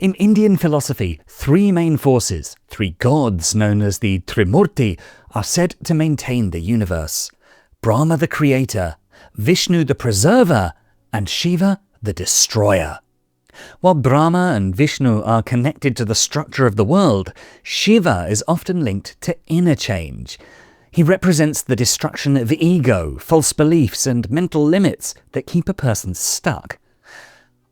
In Indian philosophy, three main forces, three gods known as the Trimurti, are said to maintain the universe: Brahma the Creator, Vishnu the Preserver, and Shiva the Destroyer. While Brahma and Vishnu are connected to the structure of the world, Shiva is often linked to inner change. He represents the destruction of ego, false beliefs, and mental limits that keep a person stuck.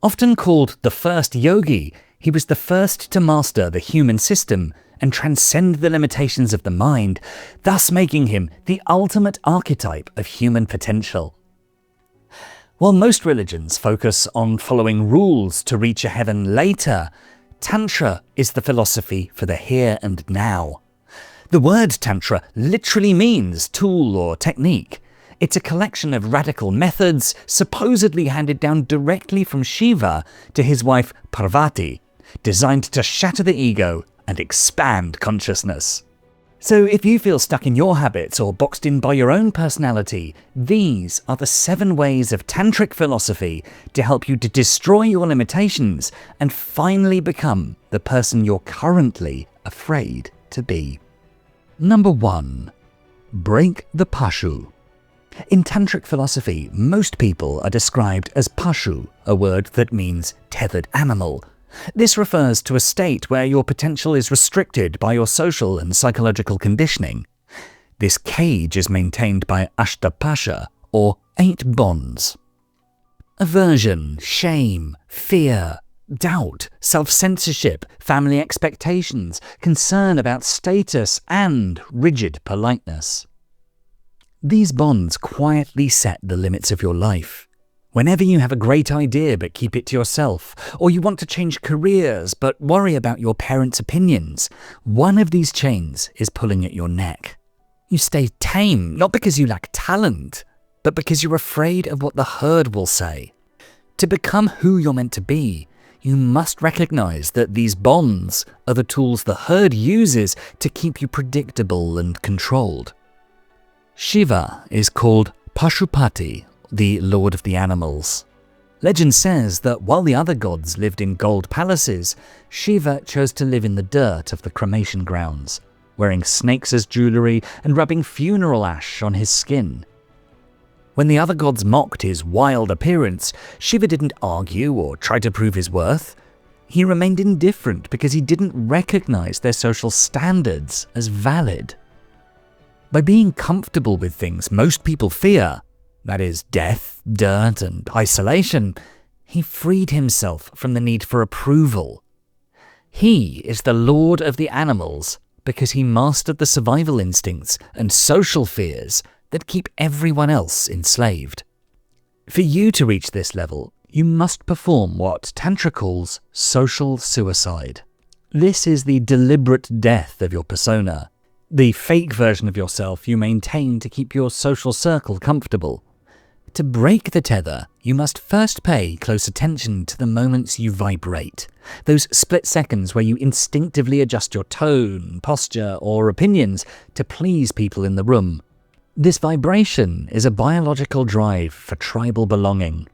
Often called the first yogi, he was the first to master the human system and transcend the limitations of the mind, thus making him the ultimate archetype of human potential. While most religions focus on following rules to reach a heaven later, Tantra is the philosophy for the here and now. The word Tantra literally means tool or technique. It's a collection of radical methods supposedly handed down directly from Shiva to his wife Parvati, designed to shatter the ego and expand consciousness. So if you feel stuck in your habits or boxed in by your own personality, these are the 7 ways of Tantric philosophy to help you to destroy your limitations and finally become the person you're currently afraid to be. Number 1. Break the Pashu. In Tantric philosophy, most people are described as Pashu, a word that means tethered animal. This refers to a state where your potential is restricted by your social and psychological conditioning. This cage is maintained by Ashtapasha, or 8 bonds. Aversion, shame, fear, doubt, self-censorship, family expectations, concern about status, and rigid politeness. These bonds quietly set the limits of your life. Whenever you have a great idea but keep it to yourself, or you want to change careers but worry about your parents' opinions, one of these chains is pulling at your neck. You stay tame, not because you lack talent, but because you're afraid of what the herd will say. To become who you're meant to be, you must recognize that these bonds are the tools the herd uses to keep you predictable and controlled. Shiva is called Pashupati, the Lord of the Animals. Legend says that while the other gods lived in gold palaces, Shiva chose to live in the dirt of the cremation grounds, wearing snakes as jewelry and rubbing funeral ash on his skin. When the other gods mocked his wild appearance, Shiva didn't argue or try to prove his worth. He remained indifferent because he didn't recognize their social standards as valid. By being comfortable with things most people fear, that is, death, dirt, and isolation, he freed himself from the need for approval. He is the Lord of the Animals because he mastered the survival instincts and social fears that keep everyone else enslaved. For you to reach this level, you must perform what Tantra calls social suicide. This is the deliberate death of your persona, the fake version of yourself you maintain to keep your social circle comfortable. To break the tether, you must first pay close attention to the moments you vibrate, those split seconds where you instinctively adjust your tone, posture, or opinions to please people in the room. This vibration is a biological drive for tribal belonging,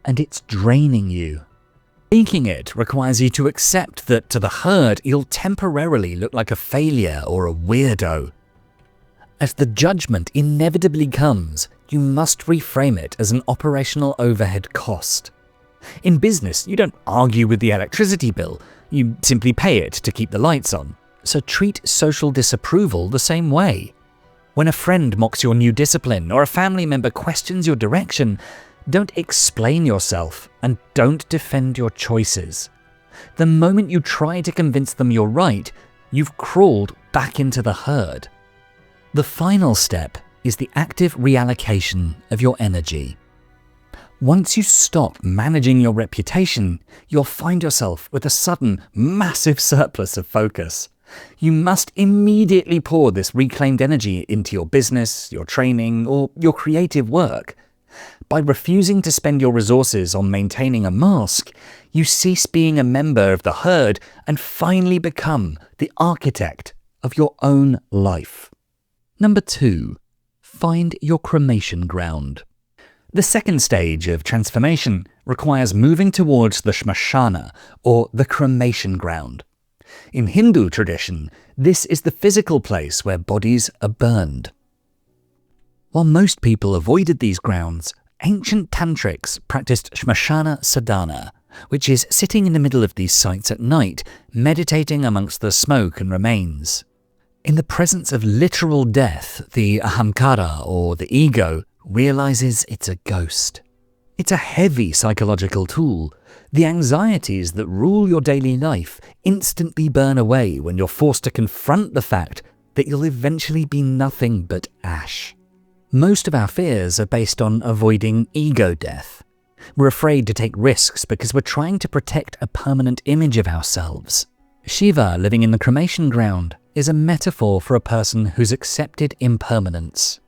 and it's draining you. Breaking it requires you to accept that to the herd you'll temporarily look like a failure or a weirdo. As the judgment inevitably comes, you must reframe it as an operational overhead cost. In business, you don't argue with the electricity bill, you simply pay it to keep the lights on. So treat social disapproval the same way. When a friend mocks your new discipline or a family member questions your direction, don't explain yourself and don't defend your choices. The moment you try to convince them you're right, you've crawled back into the herd. The final step is the active reallocation of your energy. Once you stop managing your reputation, you'll find yourself with a sudden, massive surplus of focus. You must immediately pour this reclaimed energy into your business, your training, or your creative work. By refusing to spend your resources on maintaining a mask, you cease being a member of the herd and finally become the architect of your own life. Number 2. Find your cremation ground. The second stage of transformation requires moving towards the shamashana, or the cremation ground. In Hindu tradition, this is the physical place where bodies are burned. While most people avoided these grounds, ancient Tantrics practiced shamashana sadhana, which is sitting in the middle of these sites at night, meditating amongst the smoke and remains. In the presence of literal death, the ahamkara, or the ego, realizes it's a ghost. It's a heavy psychological tool. The anxieties that rule your daily life instantly burn away when you're forced to confront the fact that you'll eventually be nothing but ash. Most of our fears are based on avoiding ego death. We're afraid to take risks because we're trying to protect a permanent image of ourselves. Shiva living in the cremation ground is a metaphor for a person who's accepted impermanence.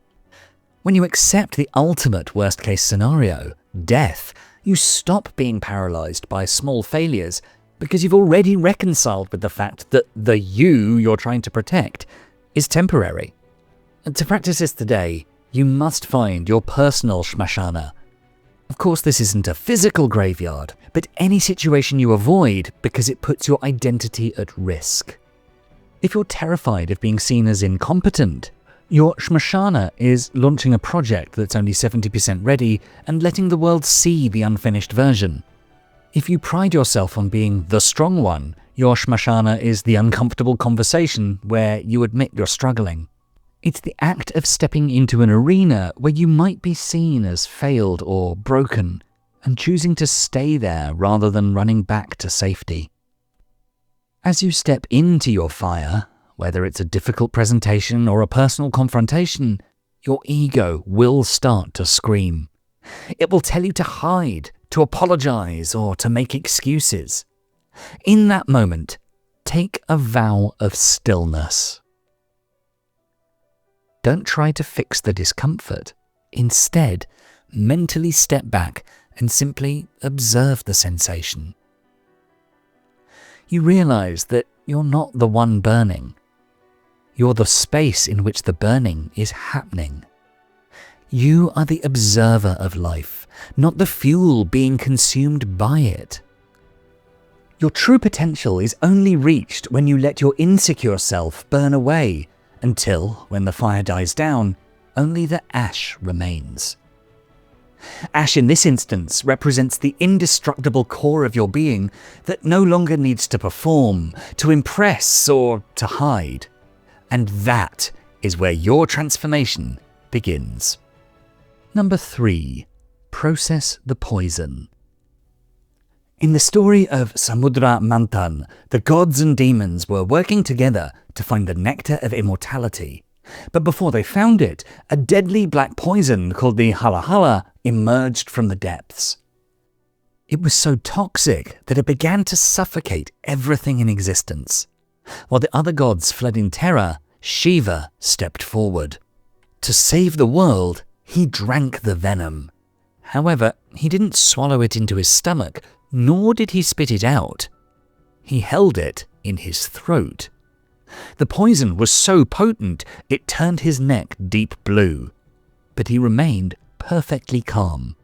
When you accept the ultimate worst-case scenario, death, you stop being paralyzed by small failures because you've already reconciled with the fact that the you you're trying to protect is temporary. And to practice this today, you must find your personal shamashana. Of course, this isn't a physical graveyard, but any situation you avoid because it puts your identity at risk. If you're terrified of being seen as incompetent, your shamashana is launching a project that's only 70% ready and letting the world see the unfinished version. If you pride yourself on being the strong one, your shamashana is the uncomfortable conversation where you admit you're struggling. It's the act of stepping into an arena where you might be seen as failed or broken, and choosing to stay there rather than running back to safety. As you step into your fire, whether it's a difficult presentation or a personal confrontation, your ego will start to scream. It will tell you to hide, to apologize, or to make excuses. In that moment, take a vow of stillness. Don't try to fix the discomfort. Instead, mentally step back and simply observe the sensation. You realize that you're not the one burning. You're the space in which the burning is happening. You are the observer of life, not the fuel being consumed by it. Your true potential is only reached when you let your insecure self burn away, until, when the fire dies down, only the ash remains. Ash in this instance represents the indestructible core of your being that no longer needs to perform, to impress, or to hide. And that is where your transformation begins. Number 3. Process the poison. In the story of Samudra Manthan, the gods and demons were working together to find the nectar of immortality. But before they found it, a deadly black poison called the halahala emerged from the depths. It was so toxic that it began to suffocate everything in existence. While the other gods fled in terror, Shiva stepped forward. To save the world, he drank the venom. However, he didn't swallow it into his stomach, nor did he spit it out. He held it in his throat. The poison was so potent it turned his neck deep blue, but he remained perfectly calm.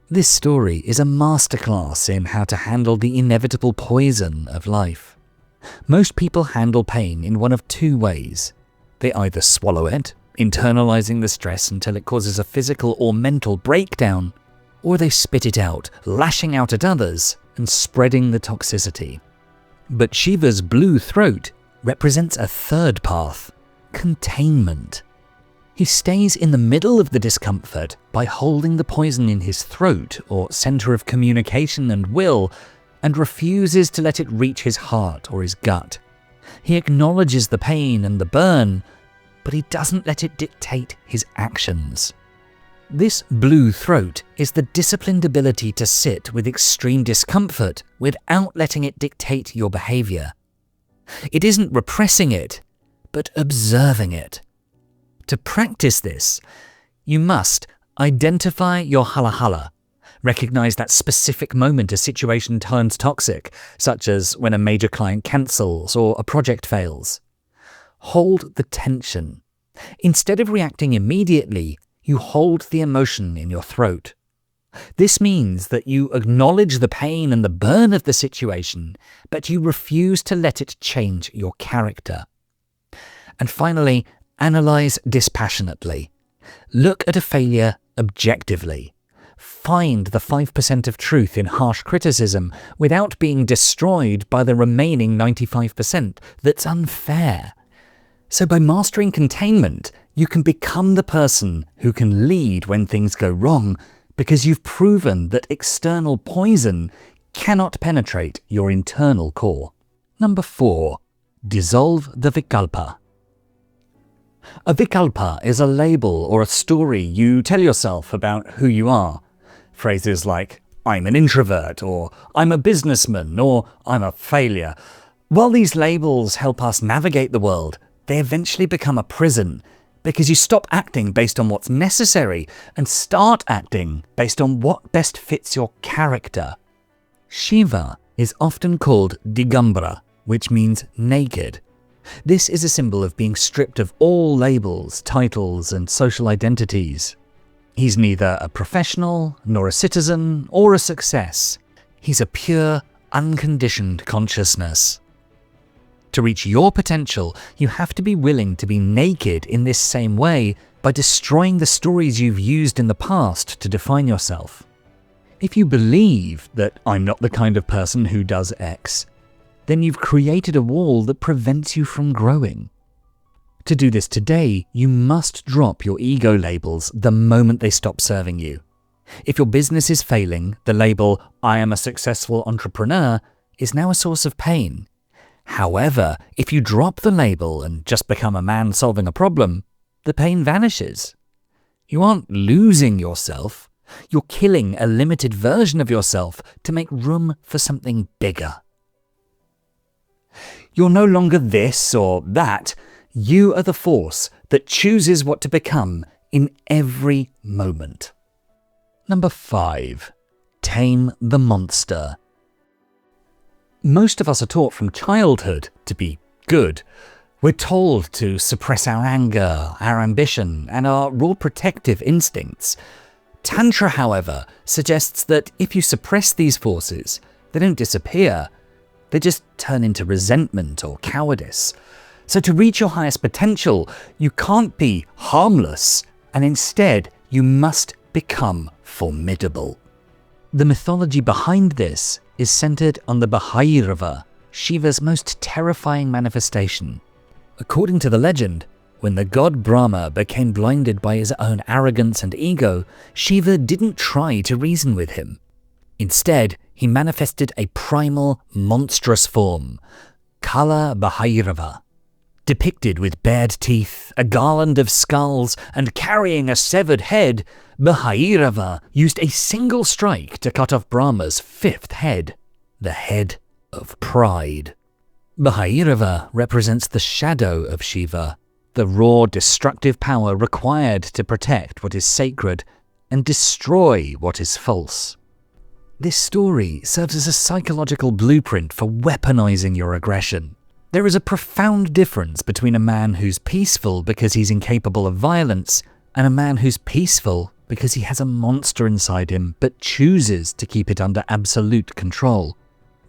This story is a masterclass in how to handle the inevitable poison of life. Most people handle pain in one of two ways. They either swallow it, internalizing the stress until it causes a physical or mental breakdown, or they spit it out, lashing out at others and spreading the toxicity. But Shiva's blue throat represents a third path, containment. He stays in the middle of the discomfort by holding the poison in his throat, or center of communication and will, and refuses to let it reach his heart or his gut. He acknowledges the pain and the burn, but he doesn't let it dictate his actions. This blue throat is the disciplined ability to sit with extreme discomfort without letting it dictate your behavior. It isn't repressing it, but observing it. To practice this, you must identify your halahala, recognize that specific moment a situation turns toxic, such as when a major client cancels or a project fails. Hold the tension. Instead of reacting immediately, You hold the emotion in your throat. This means that you acknowledge the pain and the burn of the situation, but you refuse to let it change your character. And finally, analyze dispassionately. Look at a failure objectively. Find the 5% of truth in harsh criticism without being destroyed by the remaining 95% that's unfair. So by mastering containment, you can become the person who can lead when things go wrong, because you've proven that external poison cannot penetrate your internal core. Number 4. Dissolve the Vikalpa. A Vikalpa is a label or a story you tell yourself about who you are. Phrases like, I'm an introvert, or I'm a businessman, or I'm a failure. While these labels help us navigate the world, they eventually become a prison, because you stop acting based on what's necessary and start acting based on what best fits your character. Shiva is often called Digambara, which means naked. This is a symbol of being stripped of all labels, titles, and social identities. He's neither a professional, nor a citizen, or a success. He's a pure, unconditioned consciousness. To reach your potential, you have to be willing to be naked in this same way by destroying the stories you've used in the past to define yourself. If you believe that I'm not the kind of person who does X, then you've created a wall that prevents you from growing. To do this today, you must drop your ego labels the moment they stop serving you. If your business is failing, the label, I am a successful entrepreneur, is now a source of pain. However, if you drop the label and just become a man solving a problem, the pain vanishes. You aren't losing yourself, you're killing a limited version of yourself to make room for something bigger. You're no longer this or that. You are the force that chooses what to become in every moment. Number 5. Tame the monster. Most of us are taught from childhood to be good. We're told to suppress our anger, our ambition, and our raw protective instincts. Tantra, however, suggests that if you suppress these forces, they don't disappear. They just turn into resentment or cowardice. So to reach your highest potential, you can't be harmless, and instead you must become formidable. The mythology behind this is centered on the Bhairava, Shiva's most terrifying manifestation. According to the legend, when the god Brahma became blinded by his own arrogance and ego, Shiva didn't try to reason with him. Instead, he manifested a primal, monstrous form, Kala Bhairava. Depicted with bared teeth, a garland of skulls, and carrying a severed head, Bhairava used a single strike to cut off Brahma's 5th head, the head of pride. Bhairava represents the shadow of Shiva, the raw, destructive power required to protect what is sacred and destroy what is false. This story serves as a psychological blueprint for weaponizing your aggression. There is a profound difference between a man who's peaceful because he's incapable of violence and a man who's peaceful because he has a monster inside him but chooses to keep it under absolute control.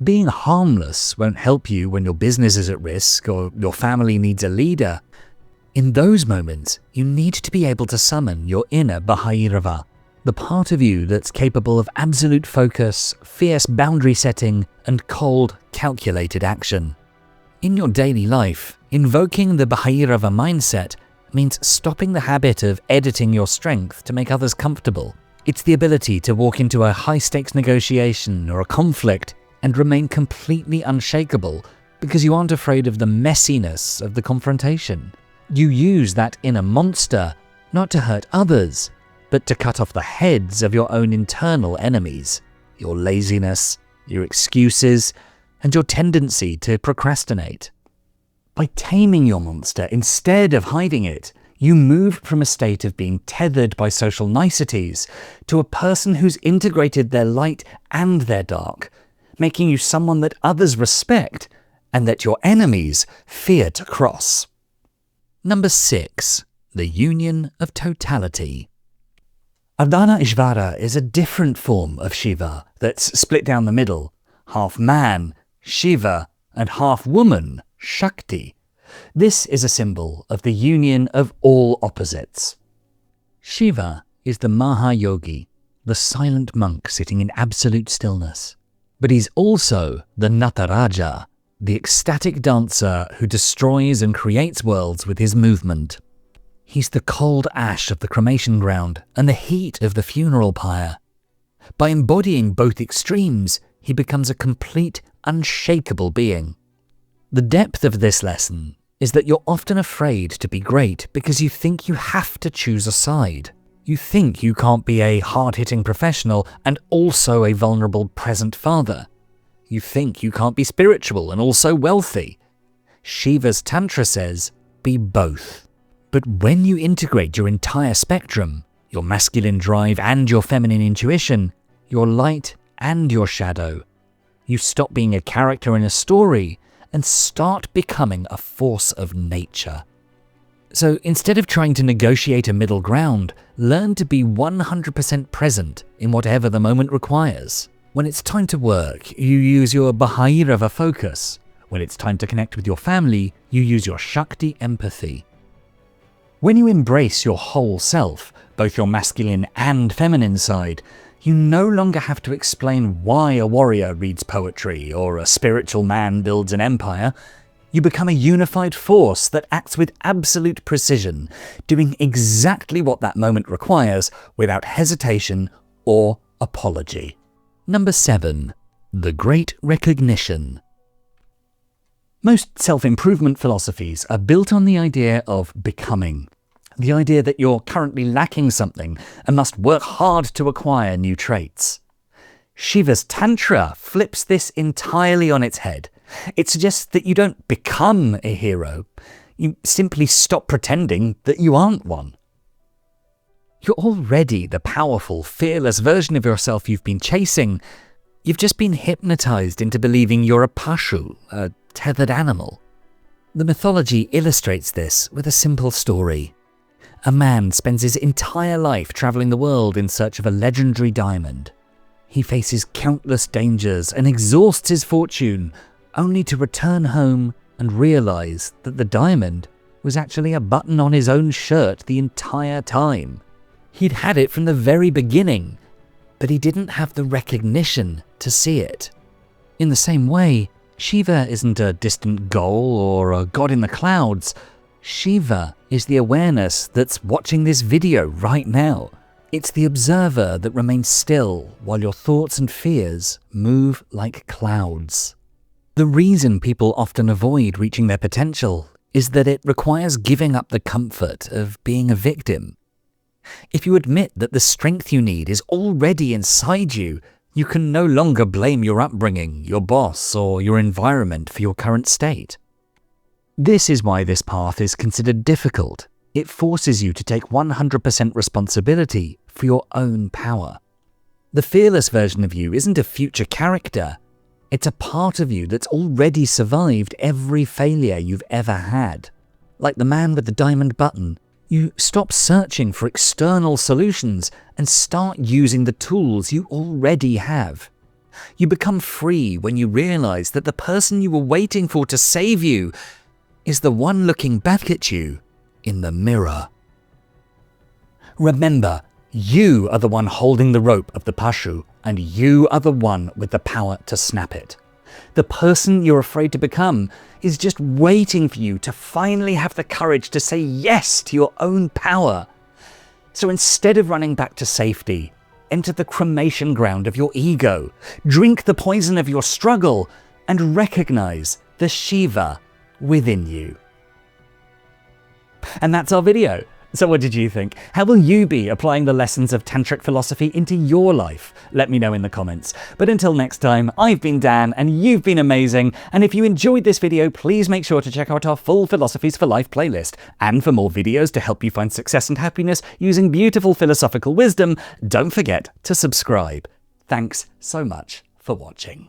Being harmless won't help you when your business is at risk or your family needs a leader. In those moments, you need to be able to summon your inner Bhairava, the part of you that's capable of absolute focus, fierce boundary setting, and cold, calculated action. In your daily life, invoking the Bhairava mindset means stopping the habit of editing your strength to make others comfortable. It's the ability to walk into a high-stakes negotiation or a conflict and remain completely unshakable because you aren't afraid of the messiness of the confrontation. You use that inner monster not to hurt others, but to cut off the heads of your own internal enemies, your laziness, your excuses, and your tendency to procrastinate. By taming your monster instead of hiding it, you move from a state of being tethered by social niceties to a person who's integrated their light and their dark, making you someone that others respect and that your enemies fear to cross. Number 6. The union of totality. Ardhanashvara is a different form of Shiva that's split down the middle, half man, Shiva, and half woman, Shakti. This is a symbol of the union of all opposites. Shiva is the Mahayogi, the silent monk sitting in absolute stillness. But he's also the Nataraja, the ecstatic dancer who destroys and creates worlds with his movement. He's the cold ash of the cremation ground and the heat of the funeral pyre. By embodying both extremes, he becomes a complete, unshakable being. The depth of this lesson is that you're often afraid to be great because you think you have to choose a side. You think you can't be a hard-hitting professional and also a vulnerable present father. You think you can't be spiritual and also wealthy. Shiva's Tantra says, be both. But when you integrate your entire spectrum, your masculine drive and your feminine intuition, your light and your shadow, you stop being a character in a story and start becoming a force of nature. So instead of trying to negotiate a middle ground, learn to be 100% present in whatever the moment requires. When it's time to work, you use your Bhairava focus. When it's time to connect with your family, you use your Shakti empathy. When you embrace your whole self, both your masculine and feminine side, you no longer have to explain why a warrior reads poetry or a spiritual man builds an empire. You become a unified force that acts with absolute precision, doing exactly what that moment requires without hesitation or apology. Number 7. The Great Recognition. Most self-improvement philosophies are built on the idea of becoming. The idea that you're currently lacking something and must work hard to acquire new traits. Shiva's Tantra flips this entirely on its head. It suggests that you don't become a hero, you simply stop pretending that you aren't one. You're already the powerful, fearless version of yourself you've been chasing. You've just been hypnotized into believing you're a pashu, a tethered animal. The mythology illustrates this with a simple story. A man spends his entire life traveling the world in search of a legendary diamond. He faces countless dangers and exhausts his fortune, only to return home and realize that the diamond was actually a button on his own shirt the entire time. He'd had it from the very beginning, but he didn't have the recognition to see it. In the same way, Shiva isn't a distant goal or a god in the clouds. Shiva is the awareness that's watching this video right now. It's the observer that remains still while your thoughts and fears move like clouds. The reason people often avoid reaching their potential is that it requires giving up the comfort of being a victim. If you admit that the strength you need is already inside you, you can no longer blame your upbringing, your boss, or your environment for your current state. This is why this path is considered difficult. It forces you to take 100% responsibility for your own power. The fearless version of you isn't a future character. It's a part of you that's already survived every failure you've ever had. Like the man with the diamond button, you stop searching for external solutions and start using the tools you already have. You become free when you realize that the person you were waiting for to save you is the one looking back at you in the mirror. Remember, you are the one holding the rope of the pashu, and you are the one with the power to snap it. The person you're afraid to become is just waiting for you to finally have the courage to say yes to your own power. So instead of running back to safety, enter the cremation ground of your ego, drink the poison of your struggle, and recognize the Shiva within you. And that's our video. So what did you think? How will you be applying the lessons of Tantric philosophy into your life? Let me know in the comments. But until next time, I've been Dan and you've been amazing. And if you enjoyed this video, please make sure to check out our full Philosophies for Life playlist. And for more videos to help you find success and happiness using beautiful philosophical wisdom, don't forget to subscribe. Thanks so much for watching.